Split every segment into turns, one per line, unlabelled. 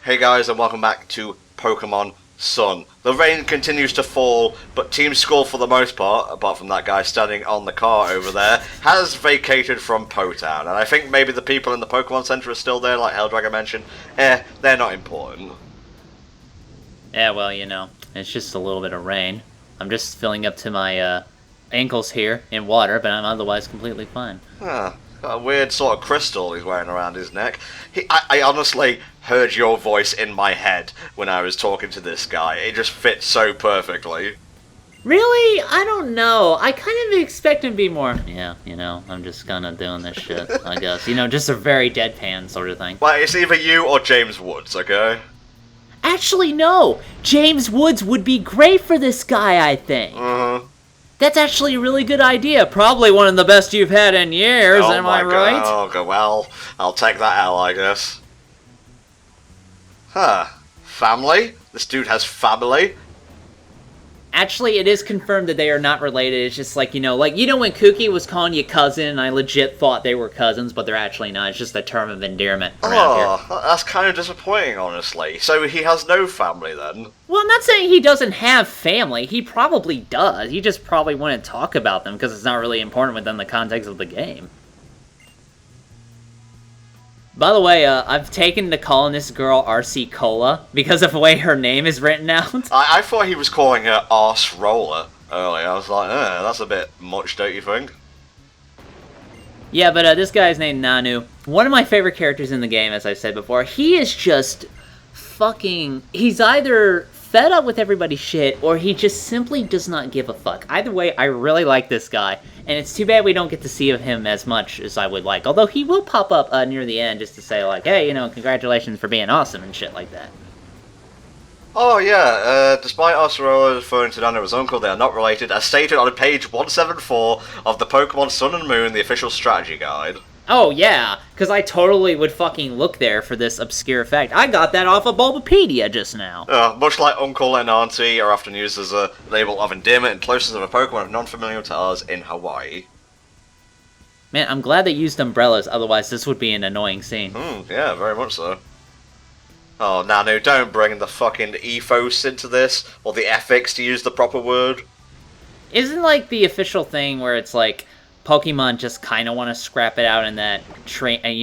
Hey guys, and welcome back to Pokemon Sun. The rain continues to fall, but Team Skull, for the most part, apart from that guy standing on the car over there, has vacated from Potown. And I think maybe the people in the Pokemon Center are still there, like Helldragon mentioned. They're not important.
Yeah, well, you know, it's just a little bit of rain. I'm just filling up to my ankles here in water, but I'm otherwise completely fine.
Got a weird sort of crystal he's wearing around his neck. I honestly heard your voice in my head when I was talking to this guy. It just fits so perfectly.
Really? I don't know. I kind of expect him to be more, yeah, you know, I'm just kind of doing this shit, I guess. You know, just a very deadpan sort of thing.
Well, it's either you or James Woods, okay?
Actually, no. James Woods would be great for this guy, I think. That's actually a really good idea. Probably one of the best you've had in years, am I right?
Oh, God. Well, I'll take that L, I guess. Family? This dude has family?
Actually, it is confirmed that they are not related. It's just like, you know when Kooky was calling you cousin, and I legit thought they were cousins, but they're actually not. It's just a term of endearment around here.
That's kind of disappointing, honestly. So he has no family, then?
Well, I'm not saying he doesn't have family. He probably does. He just probably wouldn't talk about them, because it's not really important within the context of the game. By the way, I've taken to calling this girl RC Cola because of the way her name is written out.
I thought he was calling her Arse Roller earlier. I was like, that's a bit much, don't you think?
Yeah, but this guy's named Nanu. One of my favorite characters in the game, as I said before. He is just fucking... He's either fed up with everybody's shit, or he just simply does not give a fuck. Either way, I really like this guy, and it's too bad we don't get to see him as much as I would like. Although he will pop up near the end just to say, like, hey, you know, congratulations for being awesome and shit like that.
Oh yeah, despite Arcerola referring to Nanu as uncle, they are not related, as stated on page 174 of the Pokemon Sun and Moon, the official strategy guide.
Oh yeah, because I totally would fucking look there for this obscure fact. I got that off of Bulbapedia just now.
Much like uncle and auntie are often used as a label of endearment and closeness of a Pokemon non-familiar to us in Hawaii.
Man, I'm glad they used umbrellas, otherwise this would be an annoying scene.
Yeah, very much so. Oh, Nanu, don't bring the fucking ethos into this, or the ethics, to use the proper word.
Isn't like the official thing where it's like, Pokemon just kind of want to scrap it out in that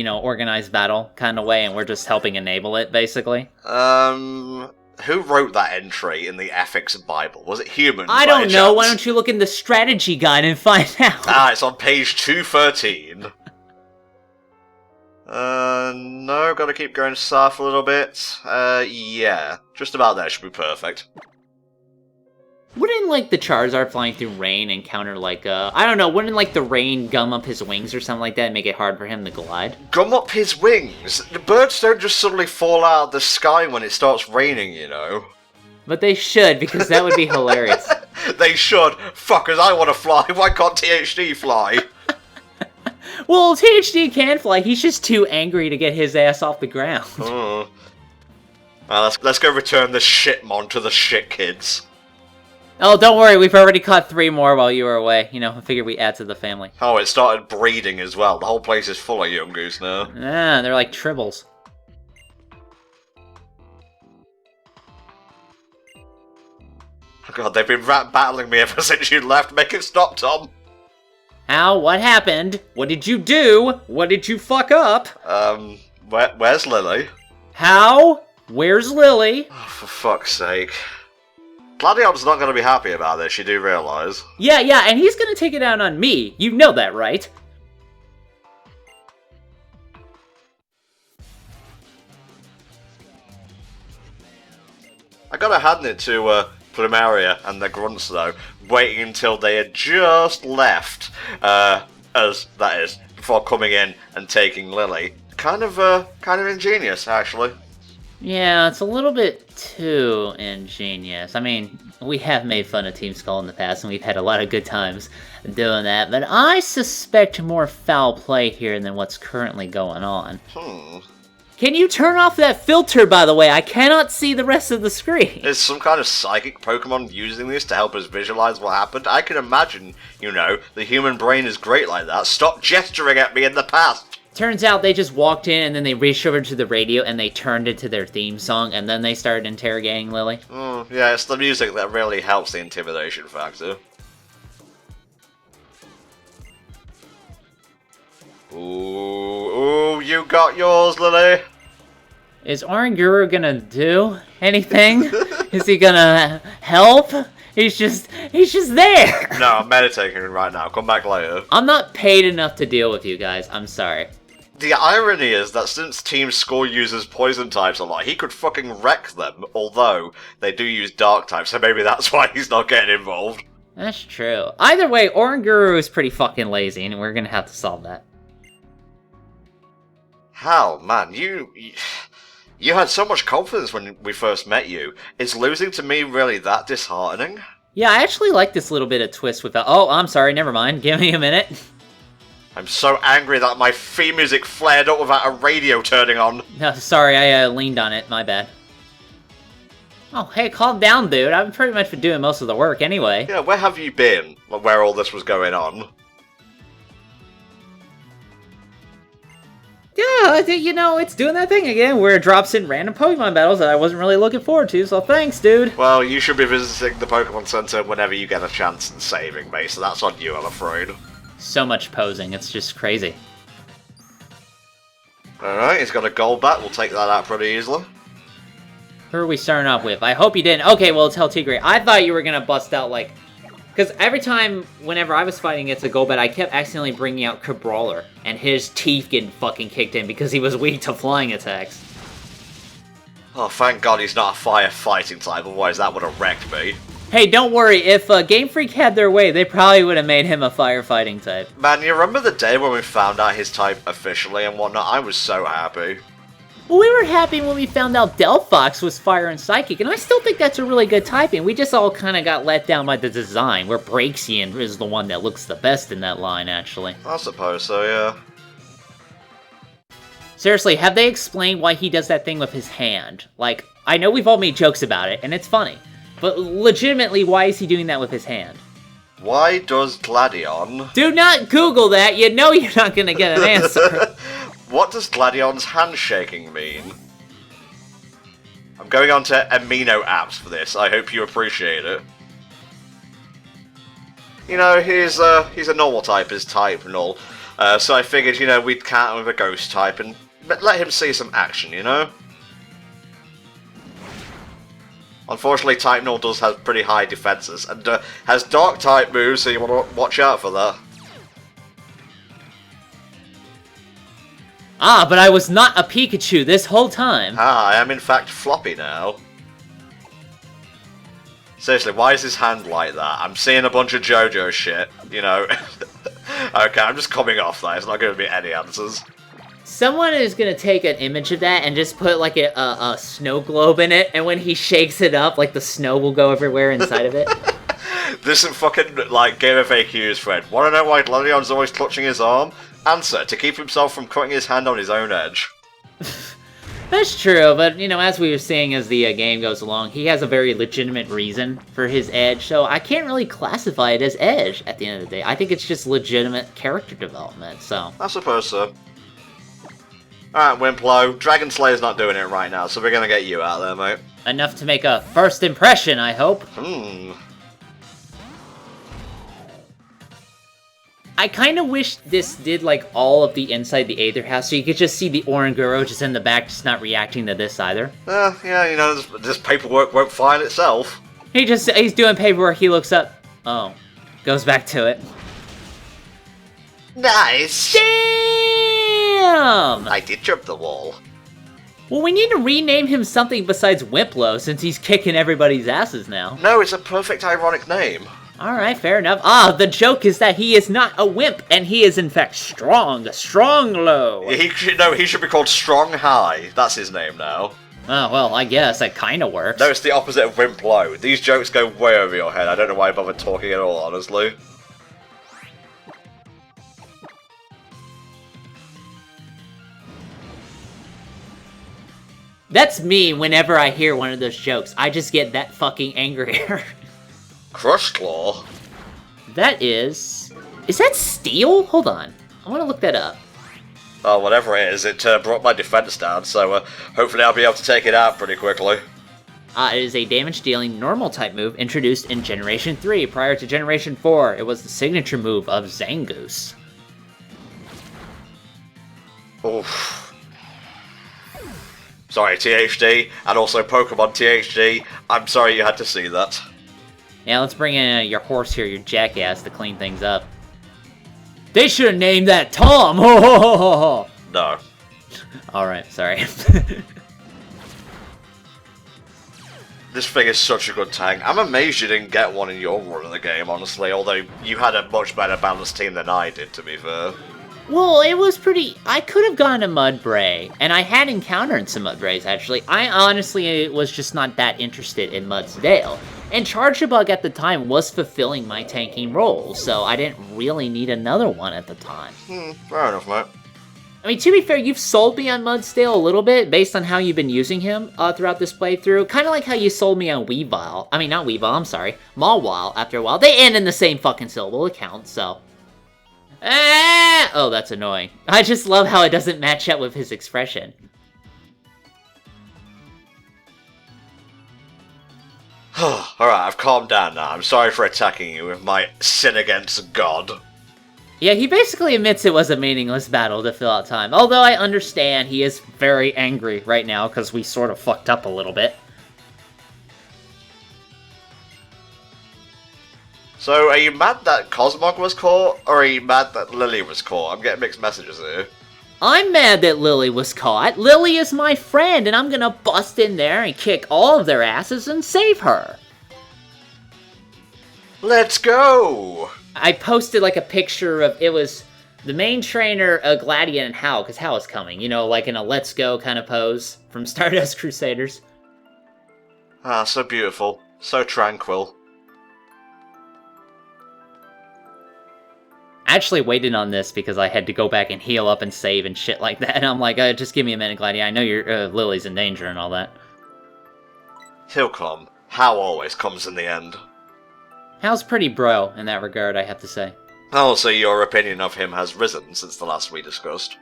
organized battle kind of way, and we're just helping enable it, basically?
Who wrote that entry in the Ethics Bible? Was it humans?
I don't know. Why don't you look in the strategy guide and find out?
It's on page 213. No, gotta keep going south a little bit. Yeah. Just about there should be perfect.
Wouldn't, like, the Charizard flying through rain encounter, like, I don't know, wouldn't, like, the rain gum up his wings or something like that and make it hard for him to glide?
Gum up his wings? The birds don't just suddenly fall out of the sky when it starts raining, you know.
But they should, because that would be hilarious.
They should. Fuckers, I want to fly. Why can't THD fly?
Well, THD can fly. He's just too angry to get his ass off the ground.
Let's go return the shitmon to the shit kids.
Oh, don't worry, we've already caught 3 more while you were away. You know, I figured we add to the family.
Oh, it started breeding as well. The whole place is full of young goose now.
Yeah, they're like tribbles.
Oh god, they've been battling me ever since you left. Make it stop, Tom.
How? What happened? What did you do? What did you fuck up?
Where's Lily?
How? Where's Lily?
Oh, for fuck's sake. Gladion's not going to be happy about this, you do realise.
Yeah, and he's going to take it out on me. You know that, right?
I gotta hand it to Plumeria and the grunts, though, waiting until they had just left, as that is, before coming in and taking Lily. Kind of ingenious, actually.
Yeah, it's a little bit too ingenious. I mean, we have made fun of Team Skull in the past, and we've had a lot of good times doing that, but I suspect more foul play here than what's currently going on. Can you turn off that filter, by the way? I cannot see the rest of the screen.
Is some kind of psychic Pokemon using this to help us visualize what happened? I can imagine, you know, the human brain is great like that. Stop gesturing at me in the past!
Turns out they just walked in and then they reached over to the radio and they turned it to their theme song and then they started interrogating Lily.
Yeah, it's the music that really helps the intimidation factor. Ooh, you got yours, Lily.
Is Oranguru gonna do anything? Is he gonna help? He's just there.
No, I'm meditating right now. Come back later.
I'm not paid enough to deal with you guys. I'm sorry.
The irony is that since Team Skull uses poison types a lot, he could fucking wreck them, although they do use dark types, so maybe that's why he's not getting involved.
That's true. Either way, Oranguru is pretty fucking lazy, and we're gonna have to solve that.
Hal, man, you had so much confidence when we first met you. Is losing to me really that disheartening?
Yeah, I actually like this little bit of twist with that. Oh, I'm sorry, never mind. Give me a minute.
I'm so angry that my theme music flared up without a radio turning on.
No, sorry, I leaned on it. My bad. Oh, hey, calm down, dude. I'm pretty much doing most of the work anyway.
Yeah, where have you been? Where all this was going on?
Yeah, I think, it's doing that thing again, where it drops in random Pokemon battles that I wasn't really looking forward to, so thanks, dude.
Well, you should be visiting the Pokemon Center whenever you get a chance and saving me, so that's on you, I'm afraid.
So much posing, it's just crazy.
Alright, he's got a Golbat, we'll take that out pretty easily.
Who are we starting off with? I hope you didn't. Okay, well, it's Tigray. I thought you were gonna bust out, because every time, whenever I was fighting against a Golbat, I kept accidentally bringing out Cabrawler, and his teeth getting fucking kicked in because he was weak to flying attacks.
Oh, thank God he's not a fire fighting type, otherwise that would have wrecked me.
Hey, don't worry, if Game Freak had their way, they probably would have made him a firefighting type.
Man, you remember the day when we found out his type officially and whatnot? I was so happy.
Well, we were happy when we found out Delphox was Fire and Psychic, and I still think that's a really good typing. We just all kind of got let down by the design, where Braixen is the one that looks the best in that line, actually.
I suppose so, yeah.
Seriously, have they explained why he does that thing with his hand? Like, I know we've all made jokes about it, and it's funny. But legitimately, why is he doing that with his hand?
Why does Gladion...
Do not Google that, you know you're not gonna get an answer.
What does Gladion's handshaking mean? I'm going on to amino apps for this, I hope you appreciate it. You know, he's a normal type, his type and all. So I figured, we'd counter with a ghost type and let him see some action, you know? Unfortunately, Type Null does have pretty high defenses, and has Dark type moves, so you want to watch out for that.
Ah, but I was not a Pikachu this whole time.
Ah, I am in fact floppy now. Seriously, why is his hand like that? I'm seeing a bunch of JoJo shit, Okay, I'm just coming off that, it's not going to be any answers.
Someone is going to take an image of that and just put, a snow globe in it, and when he shakes it up, the snow will go everywhere inside of it.
This is fucking, Game of FAQs, Fred. Want to know why Gladion's always clutching his arm? Answer, to keep himself from cutting his hand on his own edge.
That's true, but, as we were saying as the game goes along, he has a very legitimate reason for his edge, so I can't really classify it as edge at the end of the day. I think it's just legitimate character development, so...
I suppose so. Alright, Wimplo, Dragon Slayer's not doing it right now, so we're gonna get you out there, mate.
Enough to make a first impression, I hope. I kind of wish this did, all of the inside the Aether House, so you could just see the Oranguru just in the back, just not reacting to this either.
Yeah, this paperwork won't file itself.
He's doing paperwork, he looks up. Oh. Goes back to it.
Nice!
Damn!
I did jump the wall.
Well, we need to rename him something besides Wimplo, since he's kicking everybody's asses now.
No, it's a perfect ironic name.
Alright, fair enough. Ah, the joke is that he is not a wimp, and he is in fact strong. Strong-low.
He should be called Strong High. That's his name now.
Oh, well, I guess that kind of works.
No, it's the opposite of Wimp Low. These jokes go way over your head. I don't know why I bothered talking at all, honestly.
That's me whenever I hear one of those jokes. I just get that fucking angrier.
Crushed Claw?
That is... Is that steel? Hold on. I want to look that up.
Oh, whatever it is, it brought my defense down, so hopefully I'll be able to take it out pretty quickly.
It is a damage-dealing normal-type move introduced in Generation 3. Prior to Generation 4, it was the signature move of Zangoose.
Oof. Sorry, THD, and also Pokemon THD. I'm sorry you had to see that.
Yeah, let's bring in your horse here, your jackass, to clean things up. They should have named that Tom! Ho ho ho ho ho!
No.
Alright, sorry.
This thing is such a good tank. I'm amazed you didn't get one in your run of the game, honestly, although you had a much better balanced team than I did, to be fair.
Well, it was pretty... I could have gone to Mudbray, and I had encountered some Mudbrays, actually. I honestly was just not that interested in Mudsdale. And Charjabug at the time was fulfilling my tanking role, so I didn't really need another one at the time.
Fair enough, mate.
I mean, to be fair, you've sold me on Mudsdale a little bit, based on how you've been using him throughout this playthrough. Kind of like how you sold me on Weavile. I mean, not Weavile, I'm sorry. Mawile, after a while. They end in the same fucking syllable, it counts, so... Oh, that's annoying. I just love how it doesn't match up with his expression.
Alright, I've calmed down now. I'm sorry for attacking you with my sin against God.
Yeah, he basically admits it was a meaningless battle to fill out time. Although I understand he is very angry right now because we sort of fucked up a little bit.
So, are you mad that Cosmog was caught, or are you mad that Lily was caught? I'm getting mixed messages here.
I'm mad that Lily was caught. Lily is my friend, and I'm gonna bust in there and kick all of their asses and save her.
Let's go!
I posted like a picture of, it was the main trainer, Gladion, and Hal, because Hal is coming. You know, like in a let's go kind of pose from Stardust Crusaders.
Ah, so beautiful. So tranquil.
I actually waited on this because I had to go back and heal up and save and shit like that. And I'm like, just give me a minute, Gladion. I know your Lily's in danger and all that.
He'll come. How always comes in the end.
Hal's pretty bro in that regard, I have to say.
Also, your opinion of him has risen since the last we discussed.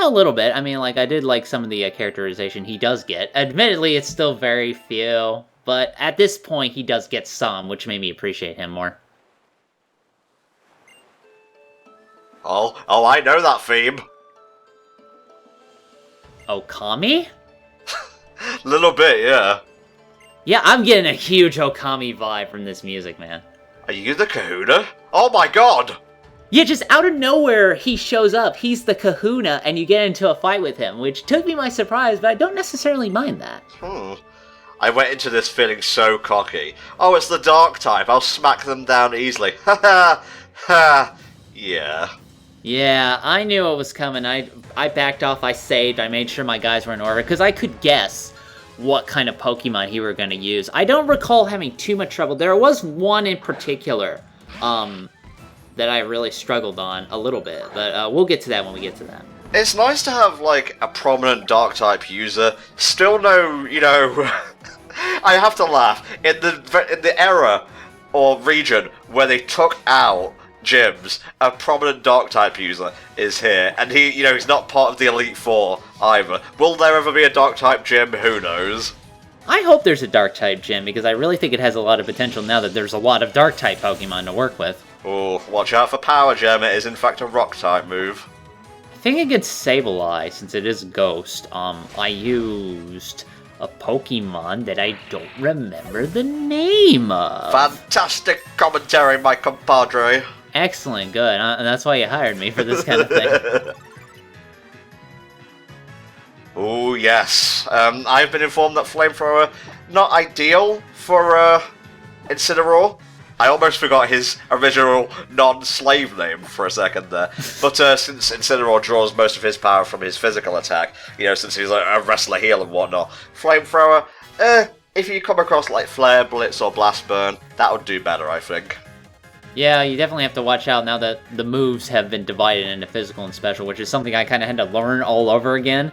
A little bit. I mean, like, I did like some of the characterization he does get. Admittedly, it's still very few. But at this point, he does get some, which made me appreciate him more.
Oh, I know that theme.
Okami?
Little bit, yeah.
Yeah, I'm getting a huge Okami vibe from this music, man.
Are you the Kahuna? Oh my god!
Yeah, just out of nowhere, he shows up. He's the Kahuna, and you get into a fight with him, which took me by surprise, but I don't necessarily mind that.
I went into this feeling so cocky. Oh, it's the dark type. I'll smack them down easily. Ha ha! Ha! Yeah.
Yeah, I knew it was coming. I backed off, I saved, I made sure my guys were in order, because I could guess what kind of Pokemon he were going to use. I don't recall having too much trouble. There was one in particular that I really struggled on a little bit, but we'll get to that when we get to that.
It's nice to have, like, a prominent Dark-type user. Still no, you know... I have to laugh. In the era or region where they took out gyms, a prominent Dark-type user is here, and he, you know, he's not part of the Elite Four either. Will there ever be a Dark-type gym? Who knows?
I hope there's a Dark-type gym, because I really think it has a lot of potential now that there's a lot of Dark-type Pokemon to work with.
Oh, watch out for Power Gem, it is in fact a Rock-type move.
I think against Sableye, since it is Ghost, I used a Pokemon that I don't remember the name of.
Fantastic commentary, my compadre.
Excellent, good. And that's why you hired me for this kind of thing.
Oh, yes. I've been informed that Flamethrower, not ideal for Incineroar. I almost forgot his original non-slave name for a second there. But since Incineroar draws most of his power from his physical attack, you know, since he's a wrestler heel and whatnot, Flamethrower, if you come across like Flare, Blitz, or Blast Burn, that would do better, I think.
Yeah, you definitely have to watch out now that the moves have been divided into physical and special, which is something I kind of had to learn all over again,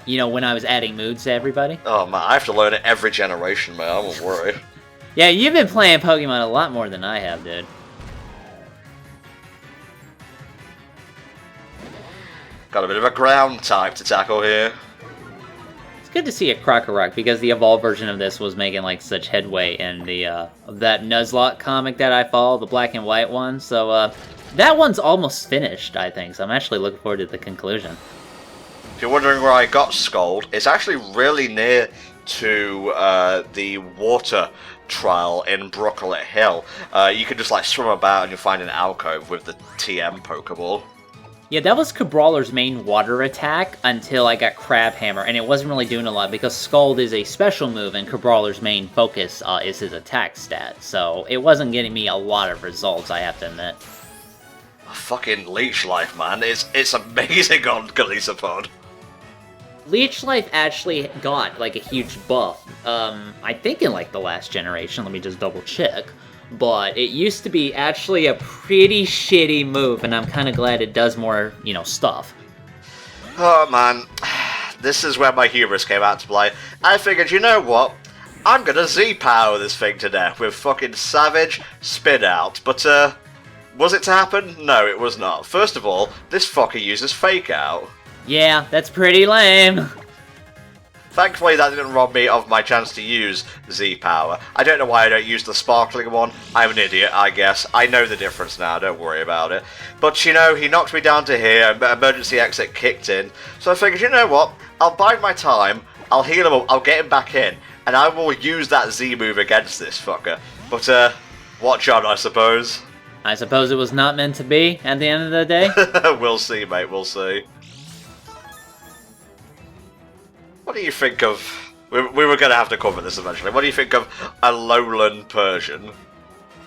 you know, when I was adding moves to everybody.
Oh man, I have to learn it every generation, man, I won't worry.
Yeah, you've been playing Pokemon a lot more than I have, dude.
Got a bit of a ground type to tackle here.
It's good to see a Krokorok because the evolved version of this was making like such headway in the that Nuzlocke comic that I follow, the black and white one. So that one's almost finished, I think. So I'm actually looking forward to the conclusion.
If you're wondering where I got Scold, it's actually really near to the water trial in Brooklet Hill. You can just like swim about and you'll find an alcove with the TM Pokeball.
Yeah, that was Cabrawler's main water attack until I got Crab Hammer, and it wasn't really doing a lot because Scald is a special move and Cabrawler's main focus is his attack stat, so it wasn't getting me a lot of results, I have to admit.
Fucking Leech Life, man. It's amazing on Golisopod.
Leech Life actually got like a huge buff, I think in like the last generation, let me just double check. But it used to be actually a pretty shitty move, and I'm kind of glad it does more, you know, stuff.
Oh man, this is where my hubris came out to play. I figured, you know what? I'm gonna Z-power this thing to death with fucking Savage Spin Out. But, was it to happen? No, it was not. First of all, this fucker uses Fake Out.
Yeah, that's pretty lame.
Thankfully, that didn't rob me of my chance to use Z-Power. I don't know why I don't use the sparkling one. I'm an idiot, I guess. I know the difference now, don't worry about it. But, you know, he knocked me down to here, emergency exit kicked in. So I figured, you know what? I'll bide my time, I'll heal him up, I'll get him back in, and I will use that Z-move against this fucker. But, watch on, I suppose.
I suppose it was not meant to be at the end of the day?
We'll see, mate, we'll see. What do you think of... We were going to have to cover this eventually. What do you think of a lowland Persian?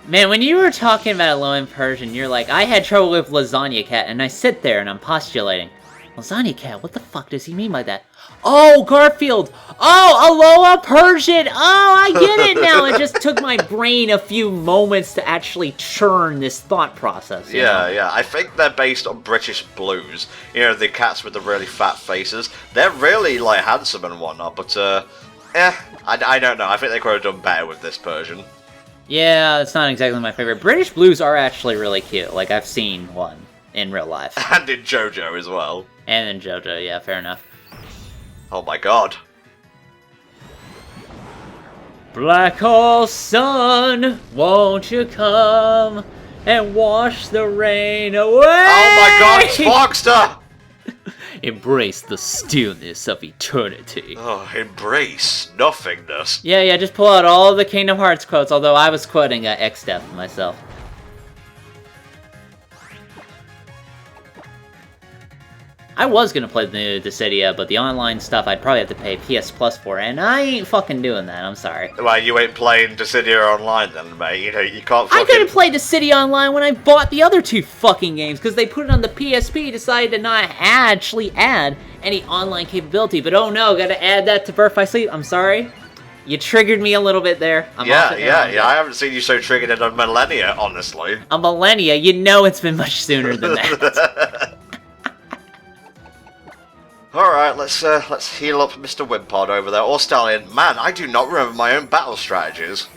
Man, when you were talking about a lowland Persian, you're like, I had trouble with Lasagna Cat, and I sit there and I'm postulating. Lasagna Cat, what the fuck does he mean by that? Oh, Garfield! Oh, Aloha Persian! Oh, I get it now! It just took my brain a few moments to actually churn this thought process. You know?
Yeah. I think they're based on British blues. You know, the cats with the really fat faces. They're really, like, handsome and whatnot, but, I don't know. I think they could have done better with this Persian.
Yeah, it's not exactly my favorite. British blues are actually really cute. Like, I've seen one in real life.
And in JoJo as well.
And in JoJo, yeah, fair enough.
Oh my god.
Black hole sun, won't you come and wash the rain away?
Oh my god, it's Fogster!
Embrace the stillness of eternity.
Oh, embrace nothingness.
Yeah, just pull out all the Kingdom Hearts quotes, although I was quoting X-Death myself. I was gonna play the new Dissidia, but the online stuff I'd probably have to pay PS Plus for, and I ain't fucking doing that, I'm sorry.
Well, you ain't playing Dissidia online then, mate. You know, you can't fucking...
I couldn't play Dissidia online when I bought the other two fucking games, because they put it on the PSP, decided to not actually add any online capability, but oh no, gotta add that to Birth by Sleep, I'm sorry. You triggered me a little bit there. Yeah,
I haven't seen you so triggered in a millennia, honestly.
A millennia? You know it's been much sooner than that.
Alright, let's heal up Mr. Wimpod over there, or Stallion. Man, I do not remember my own battle strategies.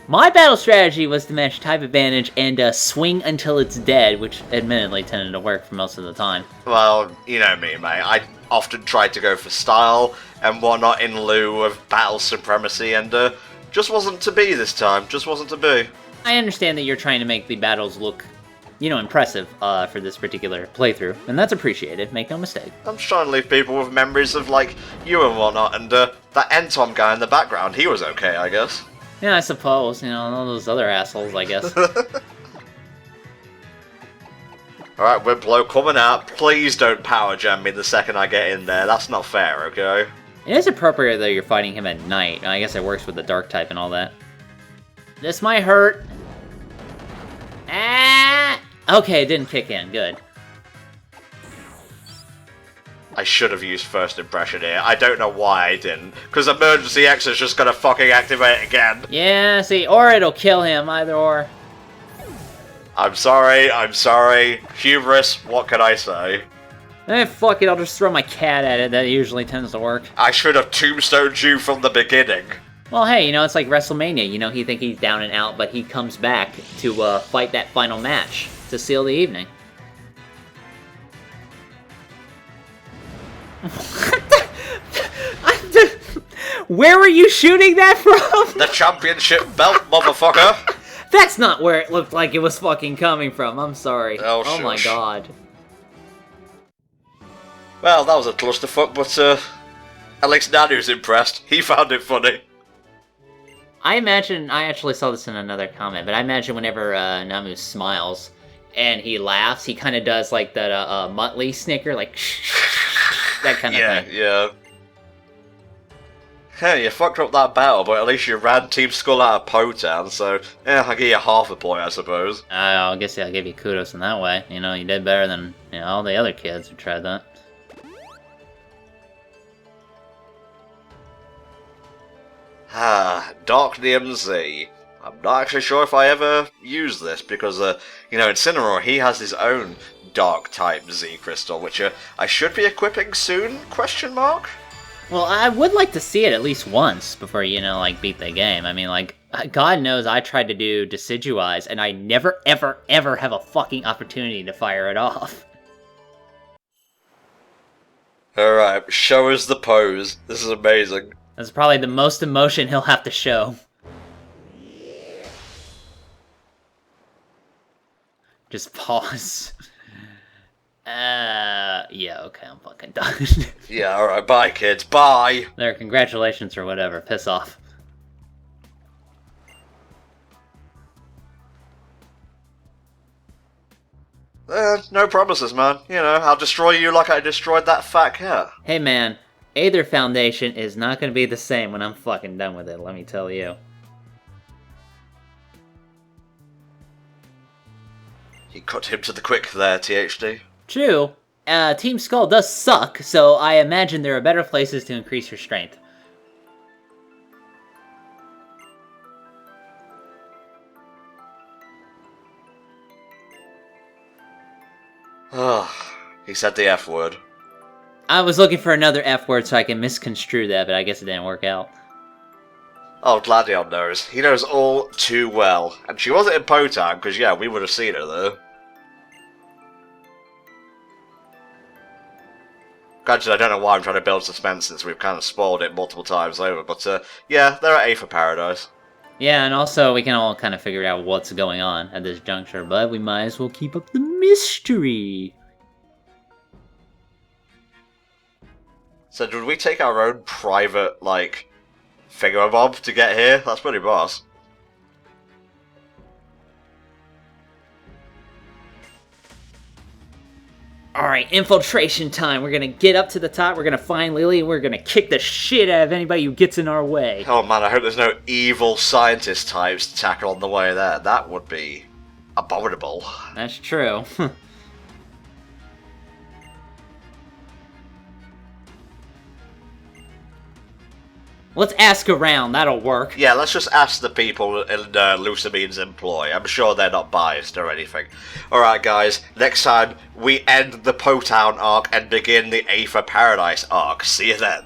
My battle strategy was to match type advantage and swing until it's dead, which admittedly tended to work for most of the time.
Well, you know me, mate. I often tried to go for style and whatnot in lieu of battle supremacy, and just wasn't to be this time. Just wasn't to be.
I understand that you're trying to make the battles look, you know, impressive for this particular playthrough, and that's appreciated, make no mistake.
I'm just trying to leave people with memories of, like, you and whatnot, and that Entom guy in the background, he was okay, I guess.
Yeah, I suppose, you know, all those other assholes, I guess.
Alright, Wimplo coming out. Please don't power jam me the second I get in there. That's not fair, okay?
It is appropriate that you're fighting him at night. I guess it works with the dark type and all that. This might hurt. Ah! Okay, it didn't kick in. Good.
I should have used first impression here. I don't know why I didn't. Because emergency X is just gonna fucking activate again.
Yeah, see, or it'll kill him, either or.
I'm sorry. Hubris, what can I say?
Fuck it, I'll just throw my cat at it. That usually tends to work.
I should have tombstoned you from the beginning.
Well, hey, you know, it's like WrestleMania. You know, he think he's down and out, but he comes back to fight that final match to seal the evening. Where were you shooting that from?
The championship belt, motherfucker!
That's not where it looked like it was fucking coming from. I'm sorry.
Oh,
my god.
Well, that was a clusterfuck, but at least Nanu's impressed. He found it funny.
I actually saw this in another comment, but I imagine whenever Nanu smiles and he laughs, he kind of does like that Muttley snicker, like that kind of thing.
Yeah. Hey, you fucked up that battle, but at least you ran Team Skull out of Potown, so yeah, I'll give you half a point, I suppose.
I guess I'll give you kudos in that way. You know, you did better than all the other kids who tried that.
Darknium Z. I'm not actually sure if I ever use this, because, in Incineroar, he has his own Dark-type Z crystal, which I should be equipping soon, question mark?
Well, I would like to see it at least once before, beat the game. I mean, God knows I tried to do Decidueyes, and I never, ever, ever have a fucking opportunity to fire it off.
Alright, show us the pose. This is amazing.
That's probably the most emotion he'll have to show. Just pause. Yeah, okay, I'm fucking done.
Yeah, alright, bye kids, bye!
There, congratulations or whatever, piss off.
No promises, man. I'll destroy you like I destroyed that fat cat.
Hey man, Aether Foundation is not gonna be the same when I'm fucking done with it, let me tell you.
You cut him to the quick there, THD.
True. Team Skull does suck, so I imagine there are better places to increase your strength.
He said the F word.
I was looking for another F word so I can misconstrue that, but I guess it didn't work out.
Oh, Gladion knows. He knows all too well. And she wasn't in Potown, because, yeah, we would have seen her, though. Granted, I don't know why I'm trying to build suspense since we've kind of spoiled it multiple times over, but, yeah, they're at A for Paradise.
Yeah, and also we can all kind of figure out what's going on at this juncture, but we might as well keep up the mystery.
So did we take our own private, thingamabob to get here? That's pretty boss.
Alright, infiltration time. We're gonna get up to the top, we're gonna find Lily, and we're gonna kick the shit out of anybody who gets in our way.
Oh man, I hope there's no evil scientist types to tackle on the way there. That would be abominable.
That's true. Let's ask around, that'll work.
Yeah, let's just ask the people in Lucamine's employ. I'm sure they're not biased or anything. Alright guys, next time we end the Potown arc and begin the A for Paradise arc. See you then.